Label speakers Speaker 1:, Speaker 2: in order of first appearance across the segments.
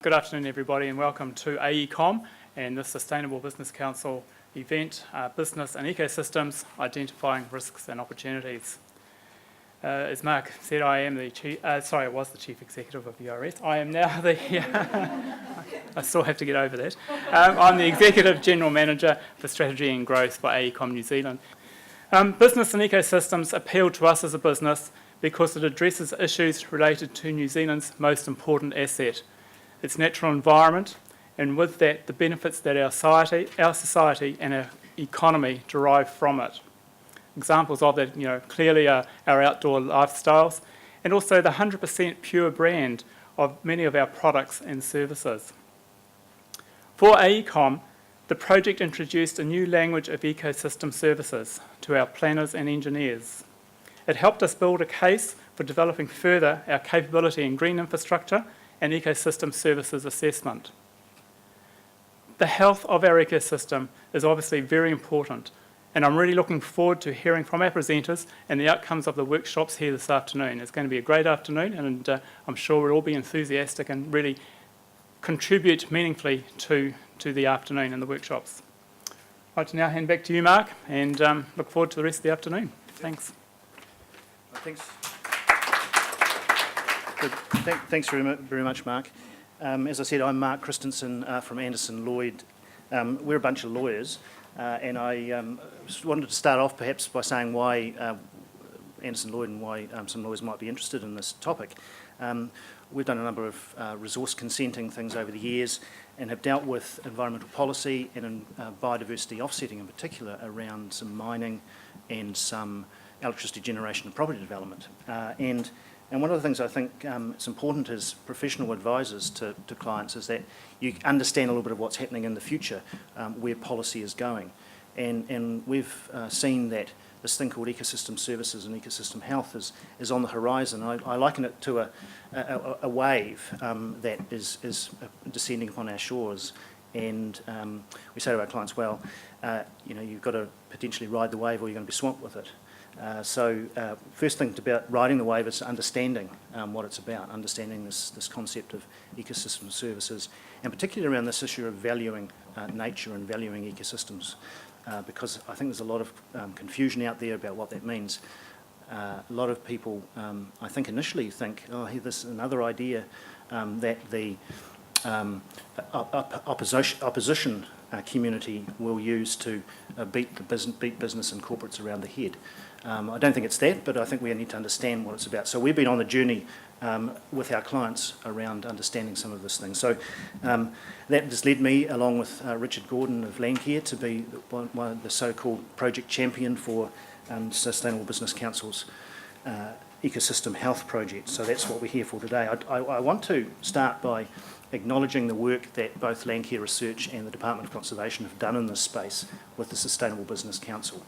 Speaker 1: Good afternoon, everybody, and welcome to AECOM and the Sustainable Business Council event, Business and Ecosystems, Identifying Risks and Opportunities. As Mark said, I was the Chief Executive of URS. I am now the, I still have to get over that. I'm the Executive General Manager for Strategy and Growth for AECOM New Zealand. Business and ecosystems appeal to us as a business because it addresses issues related to New Zealand's most important asset, its natural environment, and with that, the benefits that our society and our economy derive from it. Examples of that, clearly are our outdoor lifestyles and also the 100% pure brand of many of our products and services. For AECOM, the project introduced a new language of ecosystem services to our planners and engineers. It helped us build a case for developing further our capability in green infrastructure and ecosystem services assessment. The health of our ecosystem is obviously very important, and I'm really looking forward to hearing from our presenters and the outcomes of the workshops here this afternoon. It's going to be a great afternoon, and I'm sure we'll all be enthusiastic and really contribute meaningfully to the afternoon and the workshops. I'd like to now hand back to you, Mark, and look forward to the rest of the afternoon. Thanks.
Speaker 2: Thanks. Thanks very much, Mark. As I said, I'm Mark Christensen from Anderson Lloyd. We're a bunch of lawyers, and I just wanted to start off perhaps by saying why Anderson Lloyd and why some lawyers might be interested in this topic. We've done a number of resource consenting things over the years and have dealt with environmental policy and biodiversity offsetting in particular around some mining and some electricity generation and property development. And one of the things I think it's important as professional advisors to clients is that you understand a little bit of what's happening in the future, where policy is going. And we've seen that this thing called ecosystem services and ecosystem health is on the horizon. I liken it to a wave that is descending upon our shores. And we say to our clients, well, you've got to potentially ride the wave or you're going to be swamped with it. So first thing about riding the wave is understanding what it's about, understanding this concept of ecosystem services, and particularly around this issue of valuing nature and valuing ecosystems, because I think there's a lot of confusion out there about what that means. A lot of people, I think, initially think, oh, here's another idea that the opposition community will use to beat business and corporates around the head. I don't think it's that, but I think we need to understand what it's about. So we've been on the journey with our clients around understanding some of this thing. So that has led me, along with Richard Gordon of Landcare, to be one of the so-called project champion for Sustainable Business Council's ecosystem health project. So that's what we're here for today. I want to start by acknowledging the work that both Landcare Research and the Department of Conservation have done in this space with the Sustainable Business Council.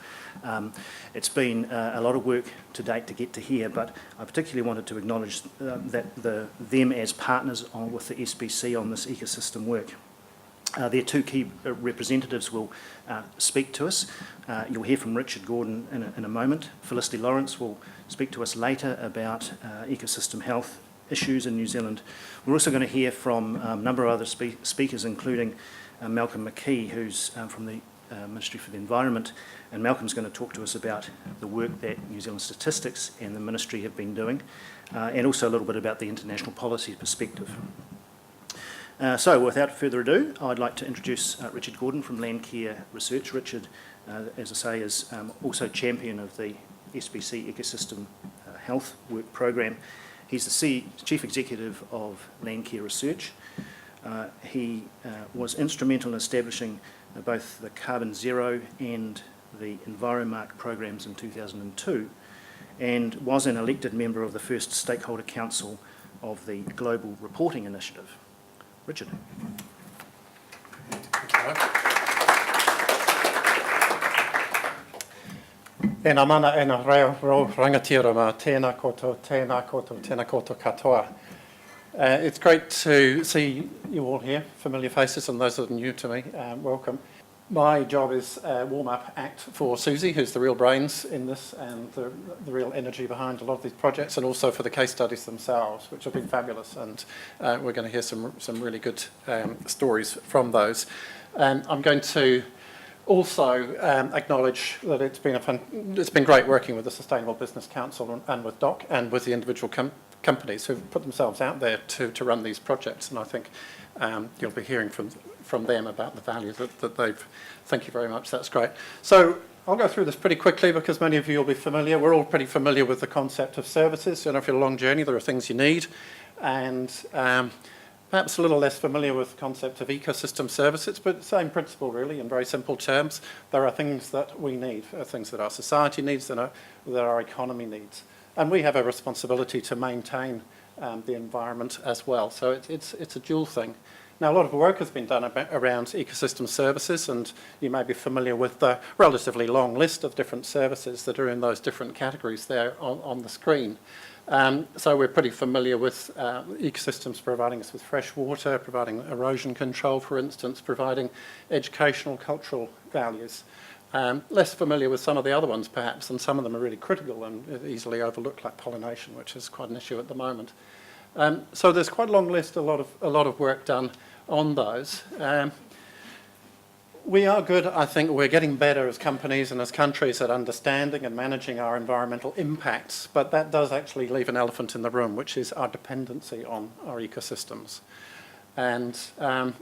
Speaker 2: It's been a lot of work to date to get to here, but I particularly wanted to acknowledge them as partners with the SBC on this ecosystem work. Their two key representatives will speak to us. You'll hear from Richard Gordon in a moment. Felicity Lawrence will speak to us later about ecosystem health issues in New Zealand. We're also going to hear from a number of other speakers, including Malcolm McKee, who's from the Ministry for the Environment, and Malcolm's going to talk to us about the work that New Zealand Statistics and the Ministry have been doing, and also a little bit about the international policy perspective. So without further ado, I'd like to introduce Richard Gordon from Landcare Research. Richard, as I say, is also champion of the SBC Ecosystem Health Work Program. He's the Chief Executive of Landcare Research. He was instrumental in establishing both the Carbon Zero and the EnviroMark programs in 2002, and was an elected member of the first Stakeholder Council of the Global Reporting Initiative. Richard.
Speaker 3: Ena mana ena reo rangatira ma tēnā koutou, tēnā koutou, tēnā koutou katoa. It's great to see you all here, familiar faces, and those that are new to me, welcome. My job is warm-up act for Suzie, who's the real brains in this and the real energy behind a lot of these projects, and also for the case studies themselves, which have been fabulous. And we're going to hear some really good stories from those. I'm going to also acknowledge that it's been great working with the Sustainable Business Council and with DOC and with the individual companies who've put themselves out there to run these projects. And I think you'll be hearing from them about the value that they've. Thank you very much, that's great. So I'll go through this pretty quickly because many of you will be familiar. We're all pretty familiar with the concept of services. You know, if you're a long journey, there are things you need. And perhaps a little less familiar with the concept of ecosystem services, but same principle really in very simple terms. There are things that we need, things that our society needs, that our economy needs. And we have a responsibility to maintain the environment as well. So it's a dual thing. Now, a lot of work has been done around ecosystem services, and you may be familiar with the relatively long list of different services that are in those different categories there on the screen. So we're pretty familiar with ecosystems providing us with fresh water, providing erosion control, for instance, providing educational, cultural values. Less familiar with some of the other ones, perhaps, and some of them are really critical and easily overlooked, like pollination, which is quite an issue at the moment. So there's quite a long list, a lot of work done on those. We are good, I think, we're getting better as companies and as countries at understanding and managing our environmental impacts, but that does actually leave an elephant in the room, which is our dependency on our ecosystems. And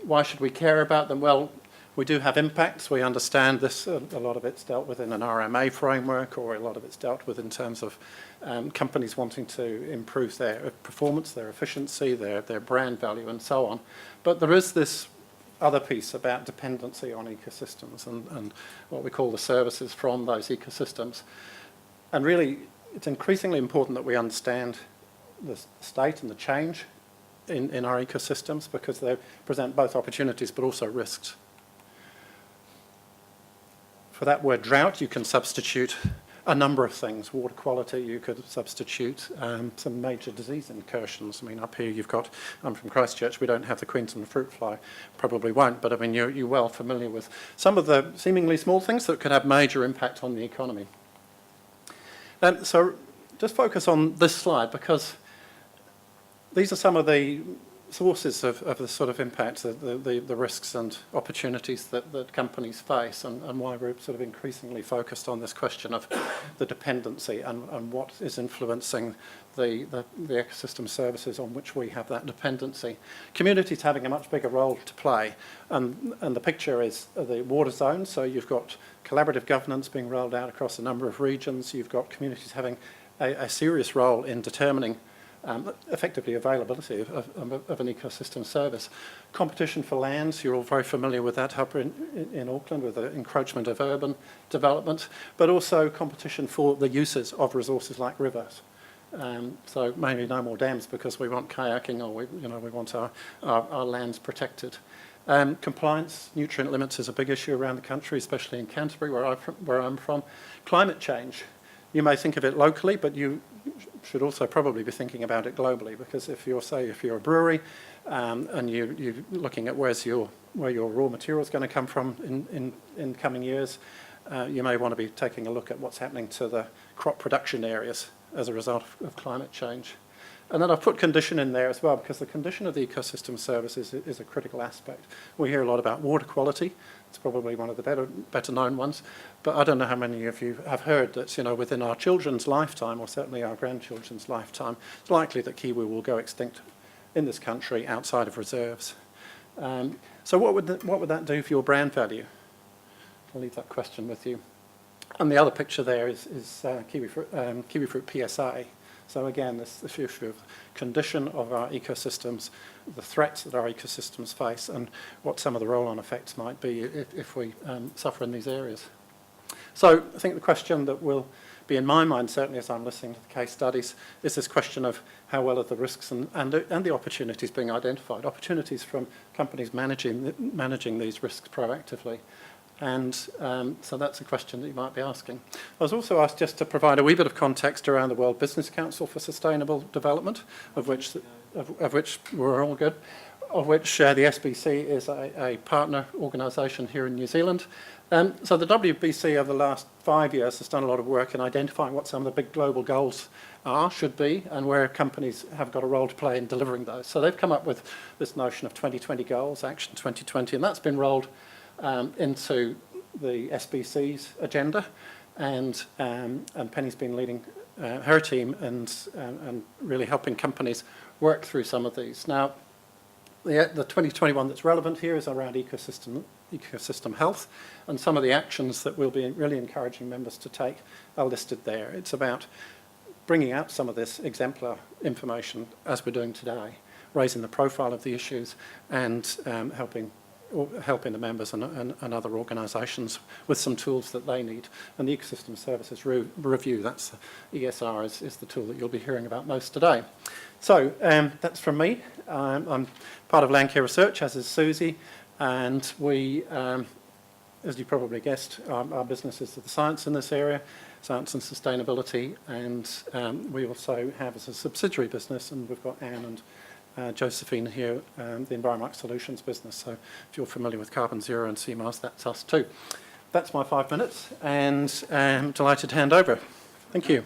Speaker 3: why should we care about them? Well, we do have impacts. We understand this. A lot of it's dealt with in an RMA framework, or a lot of it's dealt with in terms of companies wanting to improve their performance, their efficiency, their brand value, and so on. But there is this other piece about dependency on ecosystems and what we call the services from those ecosystems. And really, it's increasingly important that we understand the state and the change in our ecosystems, because they present both opportunities but also risks. For that word drought, you can substitute a number of things. Water quality, you could substitute some major disease incursions. I mean, up here you've got, I'm from Christchurch, we don't have the Queensland fruit fly, probably won't, but I mean, you're well familiar with some of the seemingly small things that could have major impact on the economy. So just focus on this slide, because these are some of the sources of the sort of impact, the risks and opportunities that companies face, and why we're sort of increasingly focused on this question of the dependency and what is influencing the ecosystem services on which we have that dependency. Communities having a much bigger role to play, and the picture is the water zones. So you've got collaborative governance being rolled out across a number of regions. You've got communities having a serious role in determining effectively availability of an ecosystem service. Competition for lands, you're all very familiar with that up in Auckland with the encroachment of urban development, but also competition for the uses of resources like rivers. So maybe no more dams because we want kayaking, or we want our lands protected. Compliance, nutrient limits is a big issue around the country, especially in Canterbury, where I'm from. Climate change, you may think of it locally, but you should also probably be thinking about it globally, because if you're a brewery and you're looking at where your raw material is going to come from in coming years, you may want to be taking a look at what's happening to the crop production areas as a result of climate change. And then I've put condition in there as well, because the condition of the ecosystem services is a critical aspect. We hear a lot about water quality. It's probably one of the better known ones. But I don't know how many of you have heard that, within our children's lifetime, or certainly our grandchildren's lifetime, it's likely that kiwi will go extinct in this country outside of reserves. So what would that do for your brand value? I'll leave that question with you. And the other picture there is kiwi fruit PSA. So again, this issue of condition of our ecosystems, the threats that our ecosystems face, and what some of the roll-on effects might be if we suffer in these areas. So I think the question that will be in my mind, certainly as I'm listening to the case studies, is this question of how well are the risks and the opportunities being identified, opportunities from companies managing these risks proactively. And so that's a question that you might be asking. I was also asked just to provide a wee bit of context around the World Business Council for Sustainable Development, of which we're all good. of which the SBC is a partner organisation here in New Zealand. So the WBC over the last 5 years has done a lot of work in identifying what some of the big global goals should be, and where companies have got a role to play in delivering those. So they've come up with this notion of 2020 goals, Action 2020, and that's been rolled into the SBC's agenda, and Penny's been leading her team and really helping companies work through some of these. Now, the 2021 that's relevant here is around ecosystem health, and some of the actions that we'll be really encouraging members to take are listed there. It's about bringing out some of this exemplar information as we're doing today, raising the profile of the issues, and helping the members and other organisations with some tools that they need. And the Ecosystem Services Review, that's ESR, is the tool that you'll be hearing about most today. So that's from me. I'm part of Landcare Research, as is Suzie, and we, as you probably guessed, our business is the science in this area, science and sustainability, and we also have as a subsidiary business, and we've got Anne and Josephine here, the Environmental Solutions business. So if you're familiar with Carbon Zero and CMAS, that's us too. That's my 5 minutes, and I'm delighted to hand over. Thank you.